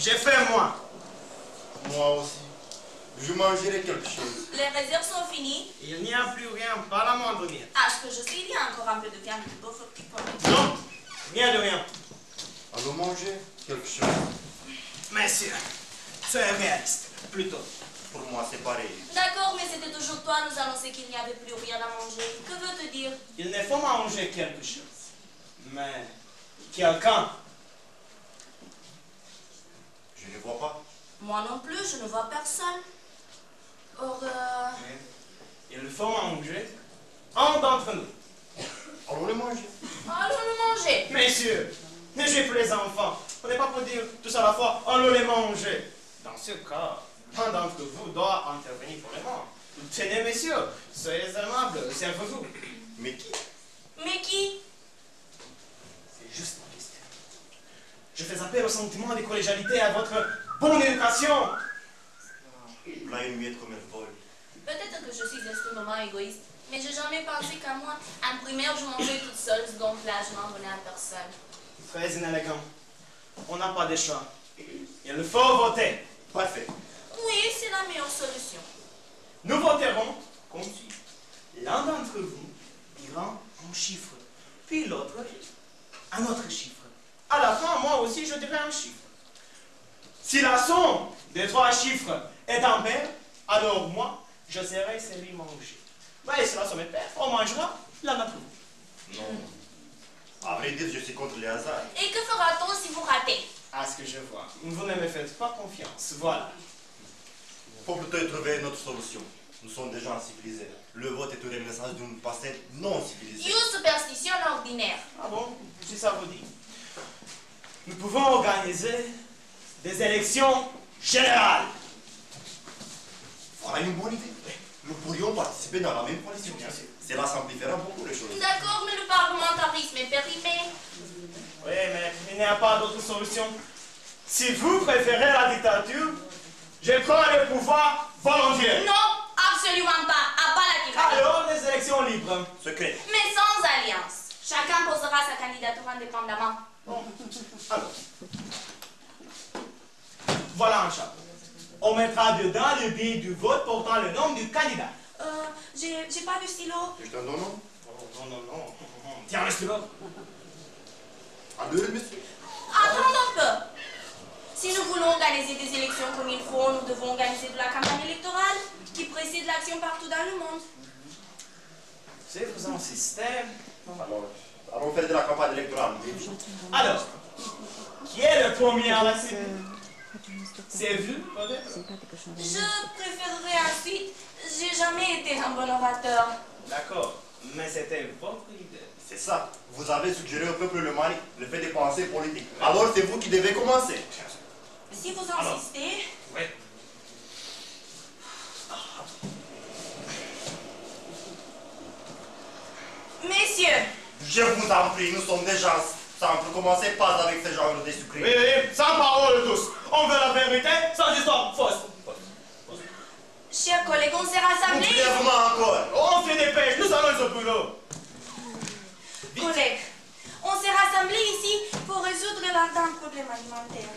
J'ai faim, moi. Moi aussi. Je mangerai quelque chose. Les réserves sont finies. Il n'y a plus rien, pas la moindre miette. Ah, ce que je sais, il y a encore un peu de viande de bœuf au petit pois. Non, rien de rien. Allons manger quelque chose. Messieurs, soyez réalistes, plutôt. Pour moi, c'est pareil. D'accord, mais c'était toujours toi nous annoncer qu'il n'y avait plus rien à manger. Que veut-tu dire? Il ne faut manger quelque chose. Mais quelqu'un. Je ne vois pas. Moi non plus, je ne vois personne. Or, Il faut manger un d'entre nous. Allons le manger. allons nous manger. Messieurs, ne jouez plus les enfants. On n'est pas pour dire tous à la fois, allons les manger. Dans ce cas, un d'entre vous doit intervenir vraiment. Tenez, messieurs, soyez aimables, servez-vous. Mais qui? Mais qui? C'est juste ma question. Je fais appel au sentiment de collégialité et à votre bonne éducation. Là, une miette comme elle vole. Peut-être que je suis extrêmement égoïste, mais j'ai jamais pensé qu'à moi. En primaire, je mangeais toute seule, donc là, je n'en donnais à personne. Très inélégant. On n'a pas de choix. Il faut voter. Parfait. Oui, c'est la meilleure solution. Nous voterons comme suit. L'un d'entre vous dira un chiffre, puis l'autre un autre chiffre. À la fin, moi aussi, je dirai un chiffre. Si la somme des trois chiffres est en paire, alors moi, je serai celui mangé. Mais si la somme est paire, on mangera l'un d'entre vous. Non. À vrai dire, je suis contre les hasards. Et que fera-t-on si vous ratez? À ce que je vois, vous ne me faites pas confiance. Voilà. Faut plutôt trouver une autre solution. Nous sommes des gens civilisés. Le vote est une renaissance d'une passé non civilisée. Une superstition ordinaire. Ah bon, si ça vous dit. Nous pouvons organiser des élections générales. Voilà une bonne idée. Nous pourrions participer dans la même coalition. Bien sûr. Cela simplifiera beaucoup les choses. D'accord, mais le parlementarisme est périmé. Oui, mais il n'y a pas d'autre solution. Si vous préférez la dictature, je prends le pouvoir volontiers. Non, absolument pas. À pas la tyrannie. Alors, les élections libres. Secret. Mais sans alliance. Chacun posera sa candidature indépendamment. Bon. Alors, voilà un chapeau. On mettra dedans le billet du vote portant le nom du candidat. J'ai pas de stylo. Je t'en donne un. Oh, non, non. Tiens, le stylo. À deux, monsieur. Attends un peu. Si nous voulons organiser des élections comme il faut, nous devons organiser de la campagne électorale qui précède l'action partout dans le monde. Si vous insistez. Alors, allons faire de la campagne électorale. Alors, qui est le premier à la cité? C'est vous, peut-être? Je préférerais ensuite. J'ai jamais été un bon orateur. D'accord, mais c'était votre idée. C'est ça. Vous avez suggéré au peuple le Mali le fait de penser politique. Alors c'est vous qui devez commencer. Si vous insistez. Oui. Messieurs, Je vous en prie, nous sommes des gens simples. Commencez pas avec ce genre de Oui, sucré. oui, sans parole tous. On veut la vérité, sans histoire fausse. chers collègues, on s'est Vous rassemblés. brièvement encore. On fait des pêches, nous allons au boulot. Collègues, on s'est rassemblés ici pour résoudre l'ardent problème alimentaire.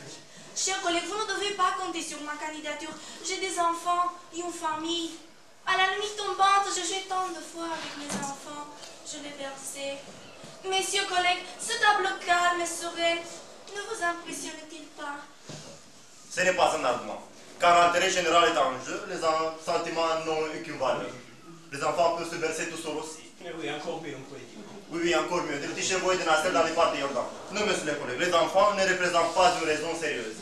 Chers collègues, vous ne devez pas compter sur ma candidature. J'ai des enfants et une famille. À la nuit tombante, je joue tant de fois avec mes enfants. Je les berçais. Messieurs collègues, ce tableau calme et serein ne vous impressionne-t-il pas? Ce n'est pas un argument. Car l'intérêt général est en jeu, les sentiments n'ont aucune valeur. Les enfants peuvent se verser tout seuls aussi. Oui, encore mieux, on pourrait dire. Oui, encore mieux. Des petits chevaux et des nacelles dans les parcs de Jordan. Non, monsieur les collègues, les enfants ne représentent pas une raison sérieuse.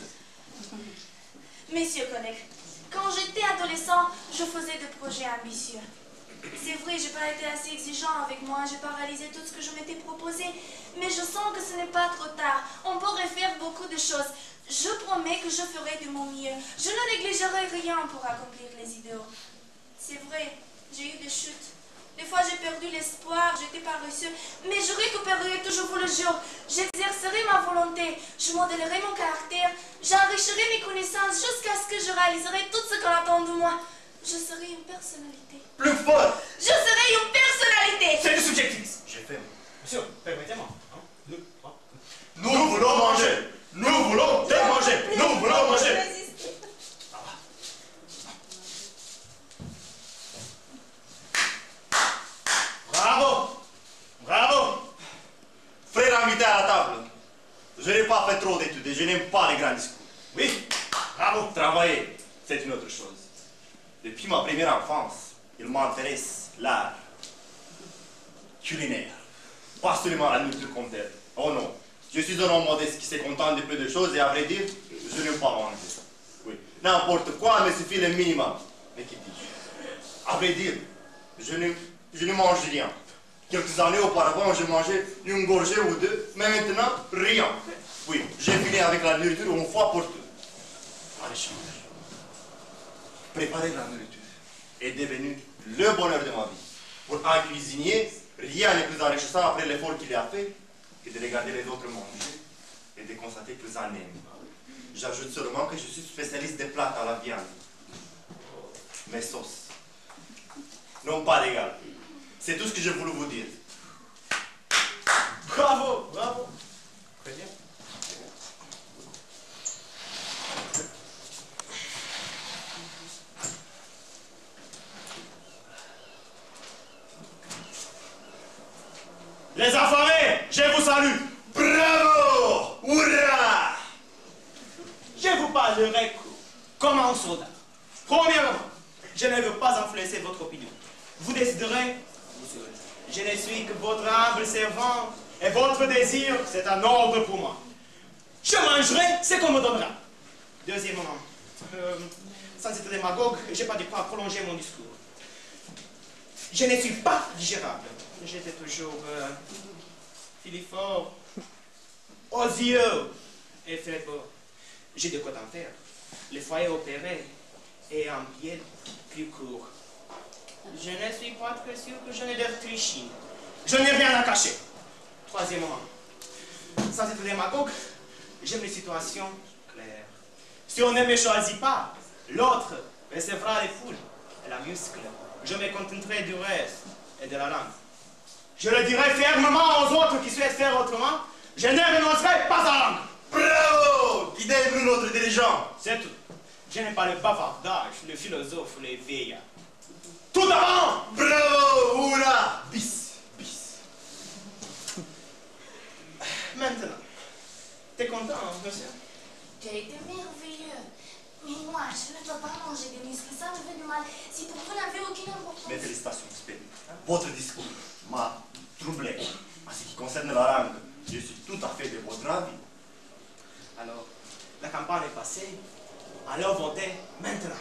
Messieurs collègues, quand j'étais adolescent, je faisais des projets ambitieux. C'est vrai, j'ai pas été assez exigeant avec moi, j'ai pas réalisé tout ce que je m'étais proposé, mais je sens que ce n'est pas trop tard. On pourrait faire beaucoup de choses. Je promets que je ferai de mon mieux. Je ne négligerai rien pour accomplir les idéaux. C'est vrai, j'ai eu des chutes. Des fois, j'ai perdu l'espoir, j'étais paresseux, mais je récupérerai toujours le jour. J'exercerai ma volonté, je modèlerai mon caractère, j'enrichirai mes connaissances jusqu'à ce que je réaliserai tout ce qu'on attend de moi. Je serai une personnalité. Plus fort! Je serai une personnalité. C'est du subjectif. J'ai faim. Monsieur, permettez-moi. 1, 2, 3. Nous voulons manger! Nous voulons te manger! Nous voulons je n'aime pas les grands discours. Oui, bravo. Travailler, c'est une autre chose. Depuis ma première enfance, il m'intéresse l'art culinaire. Pas seulement la nourriture comme telle. Oh non, je suis un homme modeste qui se contente de peu de choses et à vrai dire, je n'aime pas manger. Oui, n'importe quoi me suffit le minimum. Mais qui dis-je? À vrai dire, je ne mange rien. Quelques années auparavant, je mangeais une gorgée ou deux, mais maintenant, rien. Oui, j'ai fini avec la nourriture une fois pour toutes. Allez, change. Préparer de la nourriture est devenu le bonheur de ma vie. Pour un cuisinier, rien n'est plus enrichissant après l'effort qu'il a fait que de regarder les autres manger et de constater qu'ils en aiment. J'ajoute seulement que je suis spécialiste des plats à la viande. Mes sauces n'ont pas d'égal. C'est tout ce que je voulais vous dire. Bravo, bravo. Très bien. Les affamés, je vous salue. Bravo! Hurrah! Je vous parlerai comme un soldat. Premièrement, je ne veux pas influencer votre opinion. Vous déciderez, vous serez. Je ne suis que votre humble servant et votre désir, c'est un ordre pour moi. Je mangerai ce qu'on me donnera. Deuxièmement, sans être démagogue, je n'ai pas de quoi prolonger mon discours. Je ne suis pas digérable. J'étais toujours filiforme, odieux et faible. J'ai de quoi t'en faire. Le foyer opéré et un pied plus court. Je ne suis pas très sûr que je n'ai d'air trichine. Je n'ai rien à cacher. Troisièmement, sans être démagogue, j'aime les situations claires. Si on ne me choisit pas, l'autre recevra les foules et la muscle. Je me contenterai du reste et de la langue. Je le dirai fermement aux autres qui souhaitent faire autrement. Je ne renoncerai pas à la langue. Bravo! Guidez-nous notre dirigeant. C'est tout. Je n'aime pas le bavardage, le philosophe, les veillards. Tout avant! Bravo! Hurrah! Bis! Bis! Maintenant, t'es content, hein, monsieur? Tu as été merveilleux. Mais moi, je ne dois pas manger des muscles, ça me fait du mal. Si pour vous n'avez aucune importance. Mes félicitations, Spéry. Votre discours m'a troublé. En ce qui concerne la langue, je suis tout à fait de votre avis. Alors, la campagne est passée. Alors votez maintenant.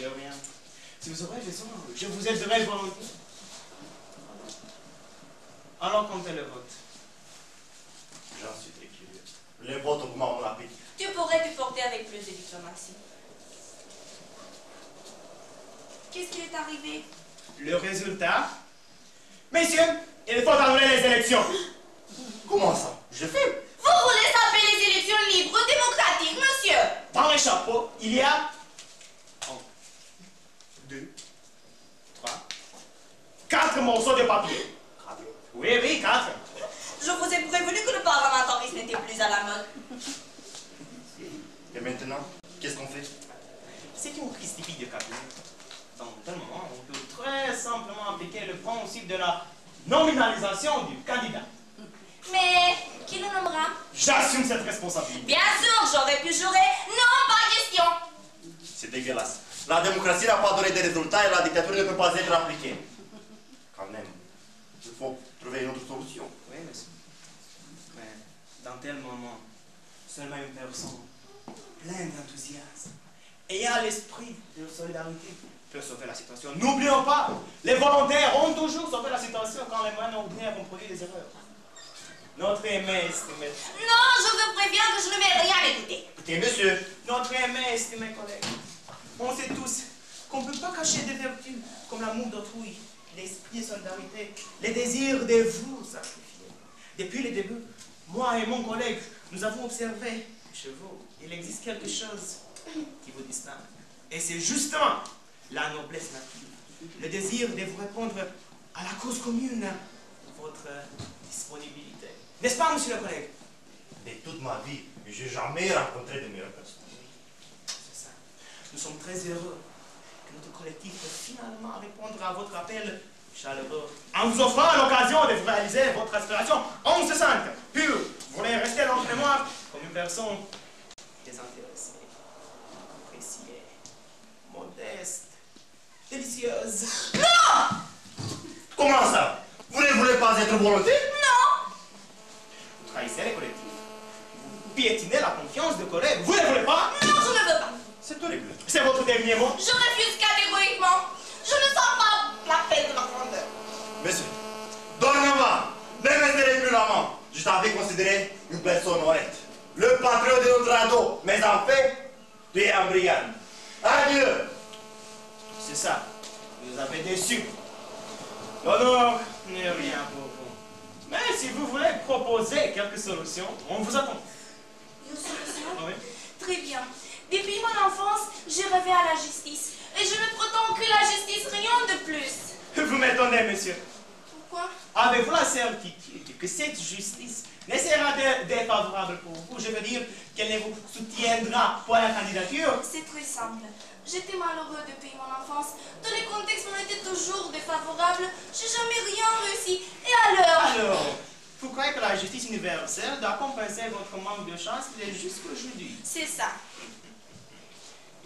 De rien. Si vous aurez raison, je vous aiderai volontiers. Alors comptez le vote. J'en suis très curieux. Les votes augmentent mon appétit. Tu pourrais te porter avec plus de diplomatie. Qu'est-ce qui est arrivé? Le résultat? Messieurs, il faut annuler les élections. Comment ça? Je fais. Vous voulez appeler les élections libres, démocratiques, monsieur? Dans les chapeaux, il y a 1, 2, 3, 4 morceaux de papier. 4. Oui, oui, 4. Je vous ai prévenu que le parlementarisme n'était plus à la mode. Et maintenant, qu'est-ce qu'on fait? C'est une crise typique de cabinet. Dans tel moment, on peut très simplement appliquer le principe de la nominalisation du candidat. Mais qui le nommera? J'assume cette responsabilité. Bien sûr, j'aurais pu jurer. Non, pas question. C'est dégueulasse. La démocratie n'a pas donné de résultats et la dictature ne peut pas être appliquée. Quand même, il faut trouver une autre solution. Oui, monsieur. Mais dans tel moment, seulement une personne pleine d'enthousiasme, ayant l'esprit de solidarité, peut sauver la situation. N'oublions pas, les volontaires ont toujours sauvé la situation quand les moyens ordinaires ont produit des erreurs. Notre aimé estimé. Non, je vous préviens que je ne vais rien écouter. Écoutez, monsieur. Notre aimé estimé collègue. On sait tous qu'on ne peut pas cacher des vertus comme l'amour d'autrui, l'esprit de solidarité, les désirs de vous sacrifier. Depuis le début, moi et mon collègue, nous avons observé chez vous, il existe quelque chose qui vous distingue. Et c'est justement la noblesse native, le désir de vous répondre à la cause commune, votre disponibilité. N'est-ce pas, monsieur le collègue? De toute ma vie, je n'ai jamais rencontré de meilleures personnes. C'est ça. Nous sommes très heureux que notre collectif peut finalement répondre à votre appel chaleureux en vous offrant l'occasion de vous réaliser votre aspiration en ce sens pur. Vous voulez rester dans votre mémoire comme une personne désintéressée, appréciée, modeste, délicieuse. Non! Comment ça? Vous ne voulez pas être volontaire? Non! Vous trahissez les collectifs. Vous piétinez la confiance de collègues. Vous ne voulez pas? Non, je ne veux pas. C'est horrible. C'est votre dernier mot? Je refuse catégoriquement. Je ne sens pas la peine de ma grandeur. Monsieur, dorénavant, ne me serrez plus la main. Je t'avais considéré une personne honnête. Le patriote de notre radeau. Mais en fait, tu es un brigand. Adieu. C'est ça. Vous nous avez déçus. L'honneur n'est rien pour vous. Mais si vous voulez proposer quelques solutions, on vous attend. Une solution? Oui. Très bien. Depuis mon enfance, j'ai rêvé à la justice. Et je ne prétends que la justice, rien de plus. Vous m'étonnez, monsieur. Pourquoi? Avez-vous la certitude que cette justice ne sera défavorable pour vous? Je veux dire qu'elle ne vous soutiendra pour la candidature? C'est très simple. J'étais malheureux depuis mon enfance. Tous les contextes m'ont été toujours défavorables. J'ai jamais rien réussi. Et Alors, vous croyez que la justice universelle doit compenser votre manque de chance jusqu'aujourd'hui? C'est ça.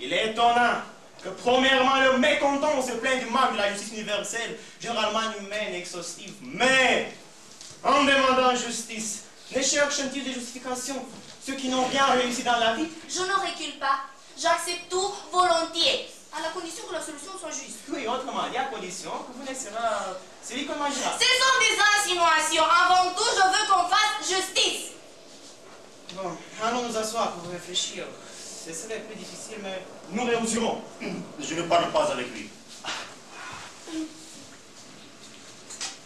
Il est étonnant que premièrement le mécontent se plaint du manque de la justice universelle, généralement humaine et exhaustive. Mais, en demandant justice, ne cherchent-ils des justifications, ceux qui n'ont rien réussi dans la vie? Je ne recule pas. J'accepte tout volontiers, à la condition que la solution soit juste. Oui, autrement dit, à condition que vous ne serez celui qu'on mangera. Ce sont des insinuations. Avant tout, je veux qu'on fasse justice. Bon, allons nous asseoir pour réfléchir. Ce serait plus difficile, mais nous réussirons. Je ne parle pas avec lui.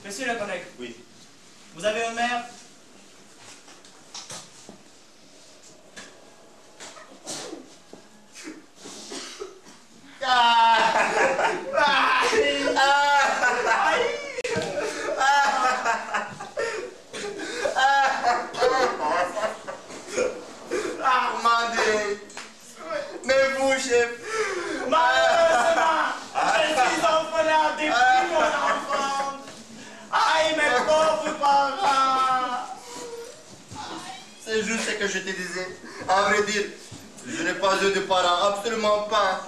Monsieur le collègue, Oui. vous avez une mère? Mais vous, chef. Malheureusement, je suis orphelin depuis mon enfance. Aïe, mes pauvres parents. C'est juste ce que je te disais. À vrai dire, je n'ai pas eu de parents, absolument pas.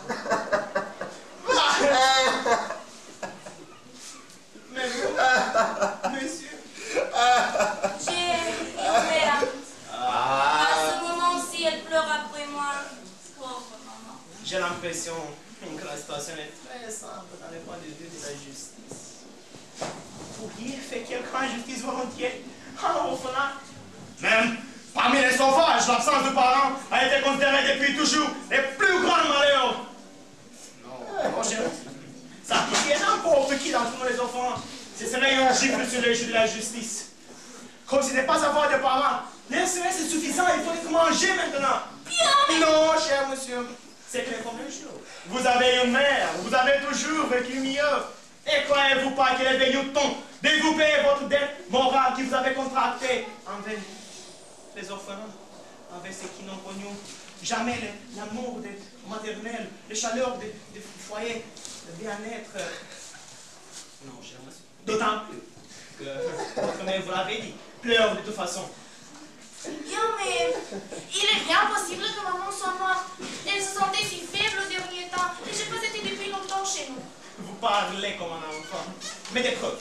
Mais vous, monsieur, J'ai une mère. À ce moment-ci, elle pleure après moi. Pauvre maman. j'ai l'impression que la situation est très simple dans les points de vue de la justice. Vous pourriez faire quelqu'un justice volontiers en orphelin. Même parmi les sauvages, l'absence de parents a été considérée depuis toujours les plus grands malheurs. Non, mon cher, ça piquait n'importe qui d'entre nous les enfants. Ce serait un gifle sur les jeux de la justice. Comme ce n'est pas avoir de parents, l'insolence est suffisant, il faut manger maintenant. Non, cher monsieur, c'est clair comme un jour. Vous avez une mère, vous avez toujours vécu mieux. Et croyez-vous pas qu'il est venu le temps de vous payer votre dette morale que vous avez contractée envers les orphelins, envers ceux qui n'ont connu jamais l'amour maternel, la chaleur du foyer, le bien-être. Non, cher monsieur. D'autant plus que votre mère, vous l'avez dit, pleure de toute façon. Bien, mais il est bien possible que maman soit morte. Elle se sentait si faible au dernier parlez comme un enfant. Mais des preuves.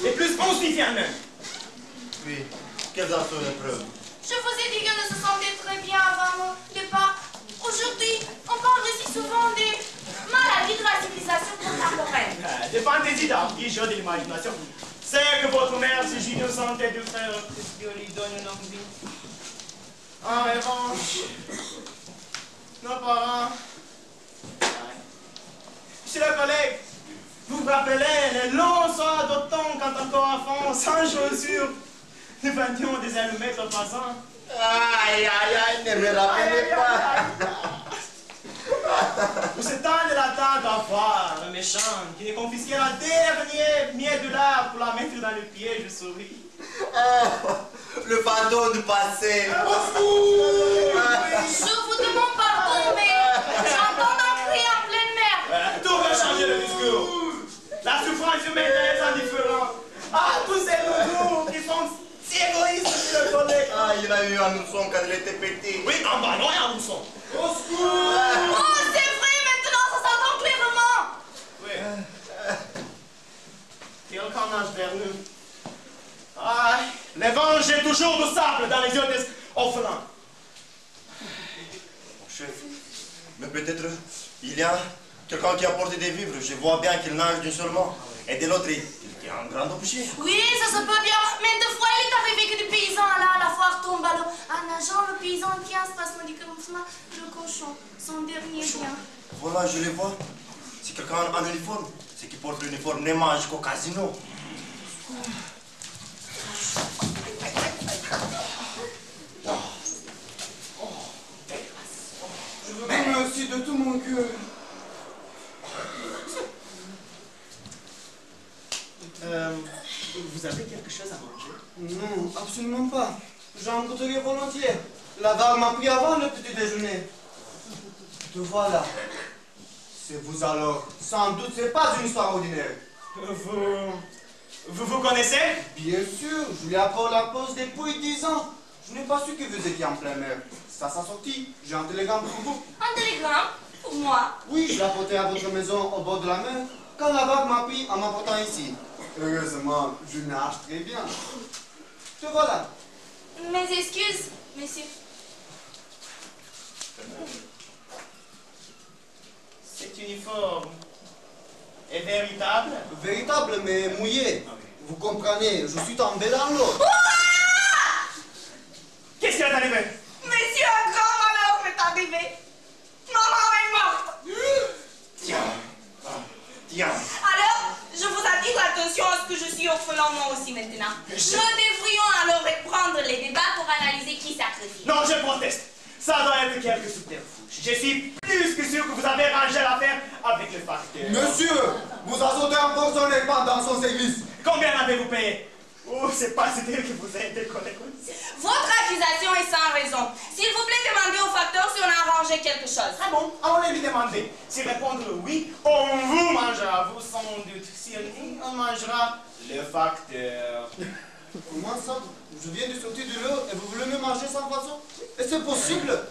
Et plus bonstifiées en même. Oui, quelles en sont les preuves? Je vous ai dit qu'elle ne se sentait très bien avant mon départ. Aujourd'hui, on parle aussi souvent des maladies de la civilisation contemporaine. Des fantaisies d'artichaut de l'imagination. C'est que votre mère, si j'innocente de faire que Dieu lui donne une envie. En revanche, nos parents. Monsieur le collègue, vous vous rappelez les longs soirs d'automne quand encore enfant, sans chaussures, nous vendions des allumettes en passant. Aïe, aïe, aïe, ne me rappelez pas. Ou ce temps de la tante à foire, méchante, qui ne confisquait la dernière miette de l'art pour la mettre dans le pied, je souris. Oh, le fantôme du passé. Je vous demande pardon, mais j'entends un cri en pleine mer. Tout va changer le discours. La souffrance humaine est indifférente. Ah, tous ces loulous qui sont si égoïstes, monsieur le collègue. Ah, il a eu un mousson quand il était petit. Oui, en ballon et en mousson. Oh, c'est vrai, maintenant ça s'entend clairement. Oui. Quelqu'un nage vers nous. Ah, l'évangile est toujours du sable dans les yeux des orphelins. Mon chef, mais peut-être il y a quelqu'un qui a porté des vivres. Je vois bien qu'il nage d'une seule main. Et de l'autre, il tient un grand objet. Oui, ça se peut bien, mais deux fois il est arrivé que des paysans allaient à la foire tombent à l'eau. En nageant, le paysan tient spasmodiquement le cochon, son dernier bien. Voilà, je les vois. C'est quelqu'un en uniforme. Ceux qui portent l'uniforme ne mangent qu'au casino. Je vous remercie de tout mon cœur. Vous avez quelque chose à manger? Non, absolument pas. J'en goûterai volontiers. La vague m'a pris avant le petit déjeuner. Te voilà. C'est vous alors. Sans doute, c'est pas une histoire ordinaire. Vous connaissez? Bien sûr, je lui apporte la pause depuis 10 ans. Je n'ai pas su que vous étiez en plein mer. Ça s'est sorti. J'ai un télégramme pour vous. Un télégramme? Pour moi? Oui, je l'ai apporté à votre maison au bord de la mer quand la vague m'a pris en m'apportant ici. Heureusement, je nage très bien. Te voilà. Mes excuses, messieurs. Cet uniforme est véritable? Véritable mais mouillé. Vous comprenez, je suis tombé dans l'eau. Qu'est-ce qui est arrivé? Monsieur, un grand malheur m'est arrivé. Maman est morte. Tiens. Alors, je vous attire l'attention à ce que je suis orphelin moi aussi maintenant. Nous devrions alors reprendre les débats pour analyser qui sacrifie. Non, je proteste. Ça doit être quelque subterfuge. Je suis plus que sûr que vous avez rangé l'affaire avec le facteur. Monsieur, vous azotez encore son épargne dans son service. Combien avez-vous payé? Oh, c'est pas c'est-à-dire que vous êtes déconné. Votre accusation est sans raison. S'il vous plaît, demandez au facteur si on a arrangé quelque chose. Ah bon? Allons lui demander. Si répondre oui, on vous mangera, vous sans doute. Si oui, on mangera le facteur. Comment ça? Je viens de sortir de l'eau et vous voulez me manger sans façon? Et c'est possible?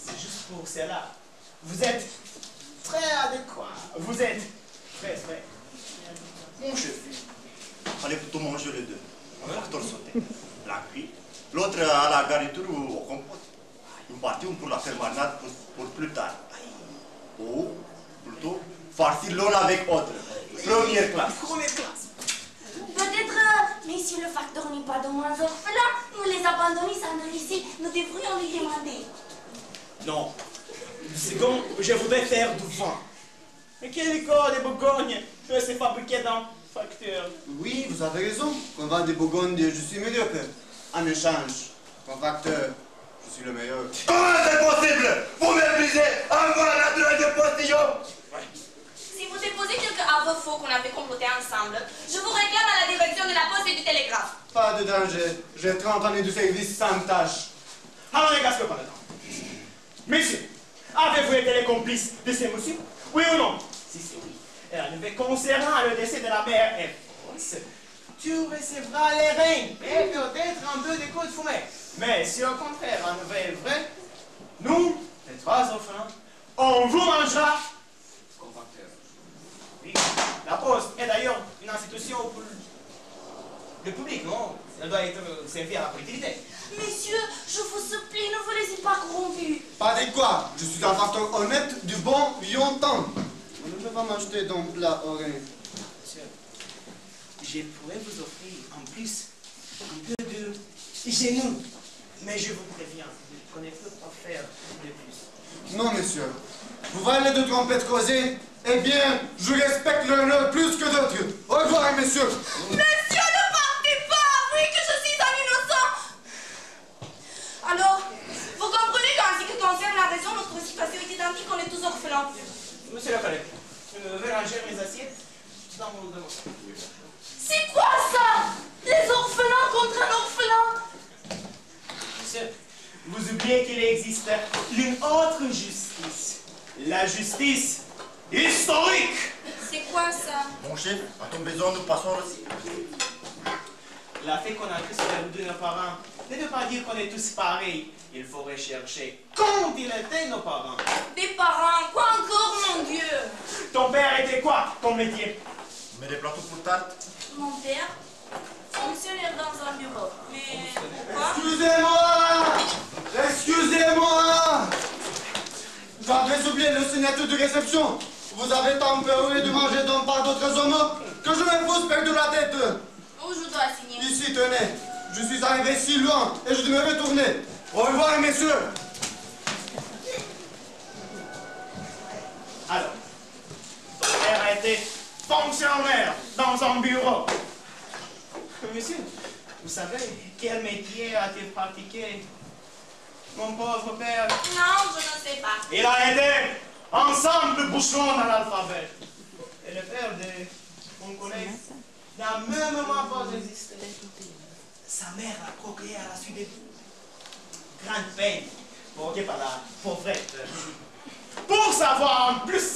C'est juste pour cela. Vous êtes très adéquat. Vous êtes très. Mon chef, allez plutôt manger les deux. Un facteur sauté. La cuite. L'autre à la garniture ou au compote. Une partie pour la faire marinade pour plus tard. Ou plutôt farcir l'eau avec autre. Première classe. Première classe. Peut-être, messieurs le facteur n'est pas de moins orphelin. Nous les abandonnés sans ici. Nous devrions lui demander. Non. Second, je voudrais faire du vin. Mais quel corps de Bourgogne peut se fabriquer dans facteur? Oui, vous avez raison. Qu'on va des Bourgognes, je suis médiocre. En échange, mon facteur, je suis le meilleur. Comment c'est possible? Vous méprisez encore la nature de postillon? Si vous déposez quelques aveux faux qu'on avait complotés ensemble, je vous réclame à la direction de la poste et du télégraphe. Pas de danger. J'ai 30 années de service sans tâche. Alors ne gaspillez pas le temps. Messieurs, avez-vous été les complices de ces monsieur? Oui ou non? Si c'est oui, concernant le décès de la mère est fausse, tu recevras les reins et peut-être un peu de coups de fumée. Mais si au contraire un vrai est vrai, nous, les trois orphelins, on vous mangera comme facteur. Oui. La Poste est d'ailleurs une institution pour le public, non? Elle doit être servie à la collectivité. Messieurs, je vous supplie, ne vous laissez pas corrompus. Pas de quoi. Je suis un facteur honnête du bon vieux temps. On ne peut pas m'acheter d'un plat oreille. Monsieur, je pourrais vous offrir en plus un peu de génie. Mais je vous préviens, je ne peux pas faire de plus. Non, monsieur. Vous valez de trompettes causées? Eh bien, je respecte l'honneur plus que d'autres. Au revoir, monsieur. Monsieur, ne partez pas. Oui que je suis un innocent. Alors, vous comprenez qu'en ce qui concerne la raison, notre situation est identique, on est tous orphelins. Monsieur le collègue, je vais ranger mes assiettes dans mon demande. C'est quoi ça? Les orphelins contre un orphelin? Monsieur, vous oubliez qu'il existe une autre justice. La justice historique. C'est quoi ça? Mon chef, à ton besoin, nous passons aussi. La fait qu'on a tous perdu nos parents ne veut pas dire qu'on est tous pareils. Il faut rechercher quand ils étaient nos parents. Des parents, quoi encore, mon Dieu? Ton père était quoi comme métier? Mais des plateaux pour tarte. Mon père, fonctionnaire dans un bureau. Mais quoi? Excusez-moi! Excusez-moi! J'avais oublié le signature de réception. Vous avez tant peur de manger d'un par d'autres hommes que je me pose perdre la tête. Où je dois signer? Ici, tenez. Je suis arrivé si loin et je dois me retourner. Au revoir, messieurs. Alors, ton père a été fonctionnaire dans un bureau. Monsieur, vous savez quel métier a-t-il pratiqué, mon pauvre père? Non, je ne sais pas. Il a été ensemble bouchon dans l'alphabet. Et le père de mon collègue n'a même pas résisté. Sa mère l'a procréé à la suite de grandes peines provoquées par la pauvrette. Pour savoir en plus,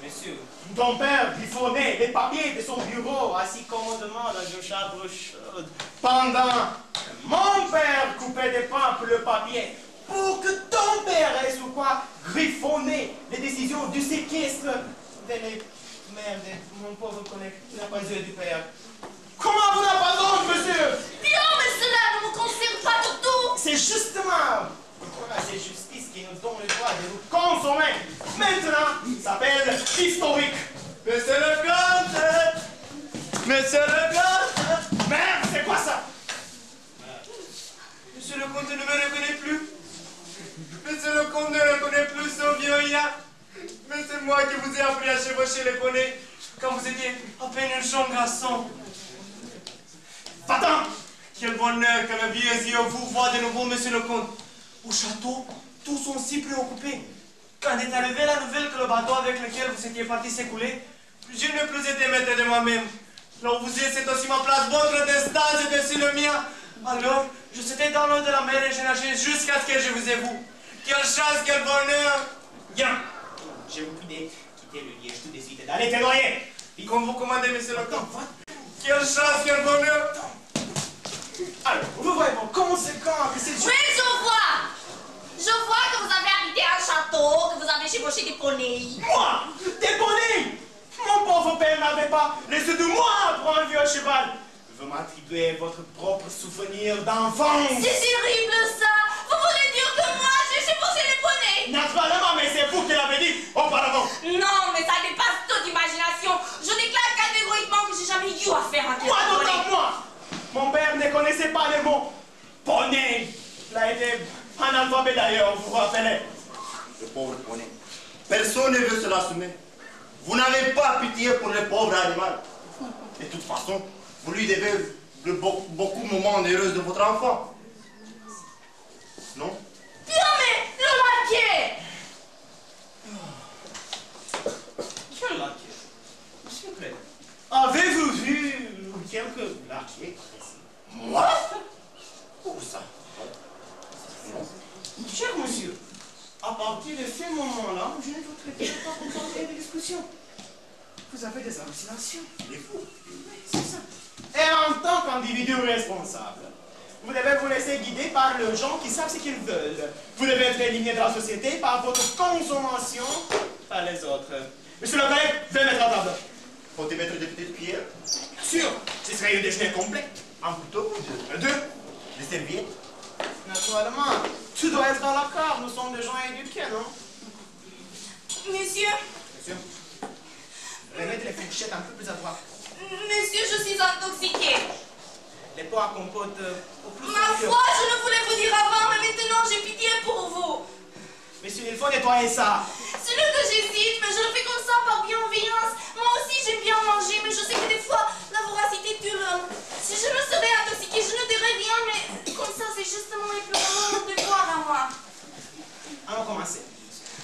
monsieur, ton père griffonnait les papiers de son bureau assis commodément dans une chambre chaude. Pendant que mon père coupait des pains pour le papier, pour que ton père ait sous quoi griffonner les décisions du séquestre de les mères de mon pauvre collègue qui n'a pas eu du père. Comment vous n'avez pas honte, monsieur? Bien, mais cela ne me concerne pas du tout. C'est justement cette justice qui nous donne le droit de nous consommer. Maintenant, ça s'appelle historique. Monsieur le comte! Monsieur le comte! Merde, c'est quoi ça? Monsieur le comte ne me reconnaît plus. Monsieur le comte ne reconnaît plus ce vieux Ia. Mais c'est moi qui vous ai appris à chevaucher les poneys quand vous étiez à peine un jeune garçon. Va-t'en! Quel bonheur que le vieux Ia vous voit de nouveau, monsieur le comte. Au château, tous sont si préoccupés. Quand est arrivée la nouvelle que le bateau avec lequel vous étiez parti s'écouler, je n'ai plus été maître de moi-même. Là où vous êtes, c'est aussi ma place. Votre destin, c'est aussi le mien. Alors, je sautais dans l'eau de la mer et je nageais jusqu'à ce que je vous ai vous. Quelle chance, quel bonheur! Bien. Je vous prie de quitter le liège tout de suite et d'aller témoigner. Et comme vous commandez, monsieur le comte. Quelle chance, quel bonheur! Alors, vous voyez vos conséquences que c'est... Oui, je vois. Je vois que vous avez habité un château, que vous avez chevauché des poneys. Moi, des poneys. Mon pauvre père n'avait pas laissé de moi pour un vieux cheval. Vous m'attribuez votre propre souvenir d'enfance. C'est terrible ça. Vous voulez dire que moi, j'ai chevauché les poneys? Naturellement, mais c'est vous qui l'avez dit auparavant. Non, mais ça dépasse toute imagination. Je déclare catégoriquement que j'ai jamais eu affaire à Moi, un d'autant moi. Mon père ne connaissait pas le mot poney. Il a été analphabète d'ailleurs, vous vous rappelez. Le pauvre poney. Personne ne veut se l'assumer. Vous n'avez pas pitié pour le pauvre animal. De toute façon, vous lui devez beaucoup de moments heureux de votre enfant. Non? Non, mais le laquais. Quel laquais? S'il vous plaît. Avez-vous vu quelques laquais ici? Moi? Où ça? Cher monsieur, à partir de ce moment-là, je ne vous traiterai pas pour tenter des discussions. Vous avez des hallucinations. Il est fou. C'est ça. Et en tant qu'individu responsable, vous devez vous laisser guider par les gens qui savent ce qu'ils veulent. Vous devez être éliminé de la société par votre consommation par les autres. Monsieur le collègue, veuillez mettre à table. Faut-il mettre des petites cuillères? Bien sûr, ce serait un déjeuner complet. Un couteau ou deux? Deux. Des serviettes? Naturellement, tu dois être à la carte, nous sommes des gens éduqués, non? Monsieur, Monsieur, remettez les fourchettes un peu plus à droite. monsieur, je suis intoxiquée. Les pots à compote au plus Ma sérieux. foi, je ne voulais vous dire avant, mais maintenant j'ai pitié pour vous. Monsieur, il faut nettoyer ça. C'est le que j'hésite, mais je le fais comme ça par bienveillance. Moi aussi j'aime bien manger, mais je sais que des fois la voracité tue l'homme. Si je me serais intoxiquée, je ne dirais rien, mais comme ça c'est justement le plus grand devoir à moi. Allons commencer.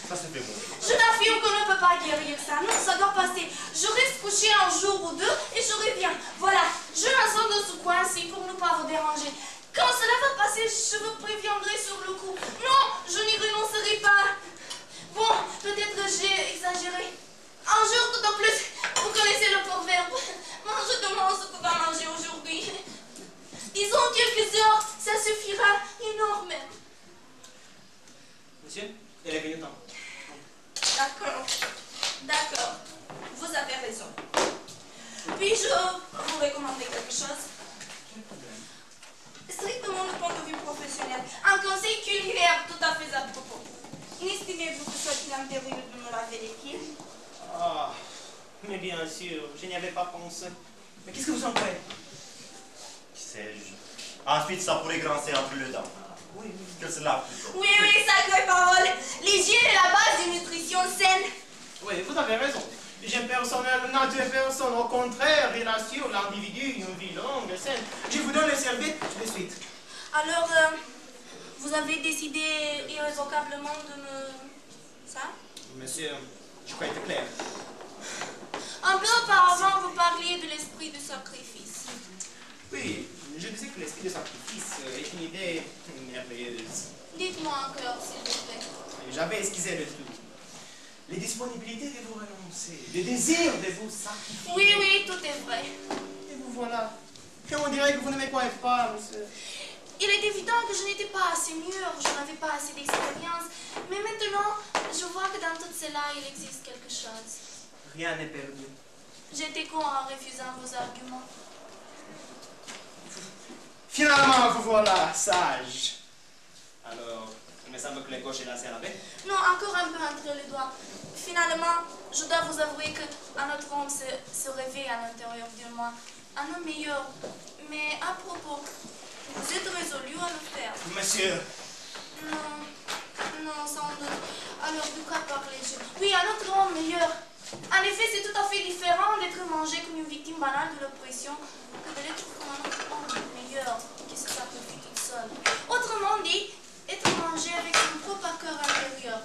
Ça se fait bon. Je t'affirme qu'on ne peut pas guérir ça. Non, ça doit passer. Je reste couché un jour ou deux et je reviens. Voilà, je m'assois dans ce coin-ci pour ne pas vous déranger. Quand cela va passer, je vous préviendrai sur le coup. Non, je n'y renoncerai pas. Bon, peut-être que j'ai exagéré. Un jour tout au plus, vous connaissez le proverbe. Mange demain ce que tu vas manger aujourd'hui. Disons quelques heures, ça suffira. Une heure même. Monsieur, il est venu temps. D'accord. D'accord. Vous avez raison. Puis-je vous recommander quelque chose? Strictement du point de vue professionnel, un conseil culinaire tout à fait à propos. N'estimez-vous que ce soit inintéressant de me laver les pieds? Ah, mais bien sûr, je n'y avais pas pensé. Mais qu'est-ce que vous en faites? Qui sais-je? Ensuite, ça pourrait grincer entre les dents. Oui, oui. Que cela plutôt. Oui, sacrée parole. L'hygiène est la base d'une nutrition saine. Oui, vous avez raison. J'aime personnellement n'attire personne. Au contraire, il assure l'individu une vie longue et saine. Je vous donne les serviettes tout de suite. Alors, vous avez décidé irrévocablement de me... ça? Monsieur, je crois être clair. Un peu auparavant, vous parliez de l'esprit du sacrifice. Oui, je disais que l'esprit de sacrifice est une idée merveilleuse. Dites-moi encore, s'il vous plaît. J'avais esquissé le tout. Les disponibilités de vous renoncer, le désir de vous sacrifier. Oui, tout est vrai. Et vous voilà. Et on dirait que vous ne me croyez pas, monsieur. Il est évident que je n'étais pas assez mûre, je n'avais pas assez d'expérience. Mais maintenant, je vois que dans tout cela, il existe quelque chose. Rien n'est perdu. J'étais con en refusant vos arguments. Finalement, vous voilà sage. Alors, il me semble que les gauches est assez à la baie. Non, encore un peu entre les doigts. Finalement, je dois vous avouer qu'un autre homme se réveille à l'intérieur de moi. Un homme meilleur. Mais à propos, vous êtes résolu à le faire? Monsieur, Non, sans doute. Alors, de quoi parlez-je? Oui, un autre homme meilleur. En effet, c'est tout à fait différent d'être mangé comme une victime banale de l'oppression que de l'être comme un autre homme meilleur qui se sacrifie toute seule. Autrement dit, être mangé avec son propre cœur intérieur,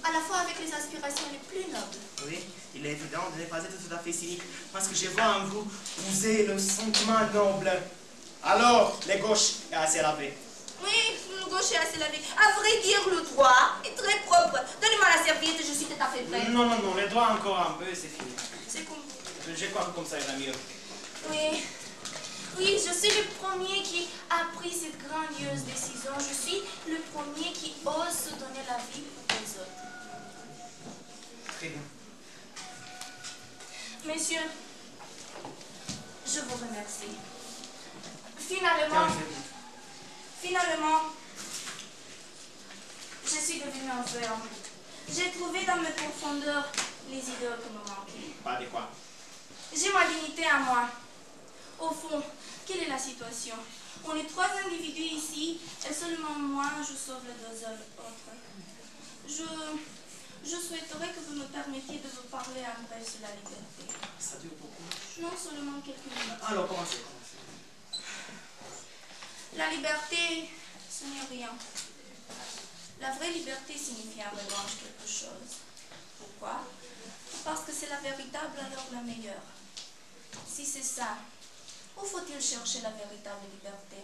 à la fois avec les aspirations les plus nobles. oui, il est évident de ne pas être tout à fait cynique, parce que je vois en vous user le sentiment noble. Alors, les gauches est assez à la baie. Oui, le gauche est assez lavé. À vrai dire, le droit est très propre. Donnez-moi la serviette, je suis tout à fait prête. Non, les doigts encore un peu, c'est fini. C'est comme vous. Je crois que comme ça, il va mieux. Oui, je suis le premier qui a pris cette grandiose décision. Je suis le premier qui ose se donner la vie pour les autres. Très bien. Messieurs, je vous remercie. Finalement, je suis devenue enferme. J'ai trouvé dans mes profondeurs les idées qui me manquaient. Pas de quoi. J'ai ma dignité à moi. Au fond, quelle est la situation? On est 3 individus ici, et seulement moi, je sauve les 2 autres. Je souhaiterais que vous me permettiez de vous parler en bref sur la liberté. Ça dure beaucoup. Non seulement quelques minutes. Alors, commencez. La liberté, ce n'est rien. La vraie liberté signifie en revanche quelque chose. Pourquoi? Parce que c'est la véritable, alors la meilleure. Si c'est ça, où faut-il chercher la véritable liberté?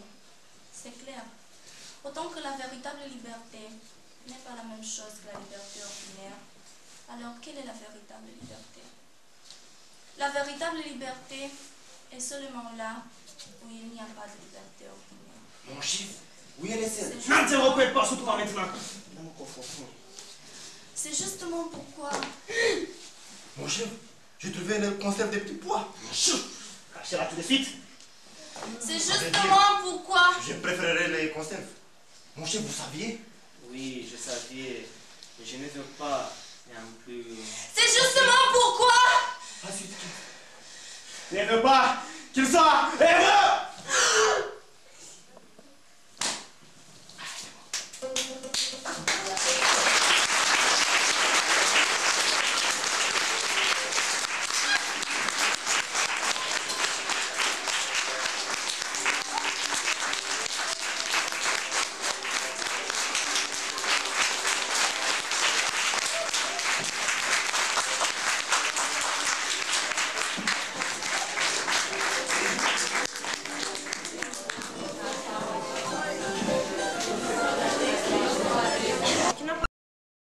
C'est clair. Autant que la véritable liberté n'est pas la même chose que la liberté ordinaire, alors quelle est la véritable liberté? La véritable liberté est seulement là où il n'y a pas de liberté ordinaire. Mon chiffre, oui, elle est celle. C'est N'interrompez pas, surtout pas maintenant. C'est justement pourquoi... Mon chef, J'ai trouvé une conserve de petits pois. Cachez-la tout de suite. C'est justement pourquoi. Je préférerais les conserves. Mon chef, vous saviez? Oui, je savais. Mais je ne veux pas non plus. C'est justement pourquoi. Ah, c'est Je ne veux pas qu'il soit heureux.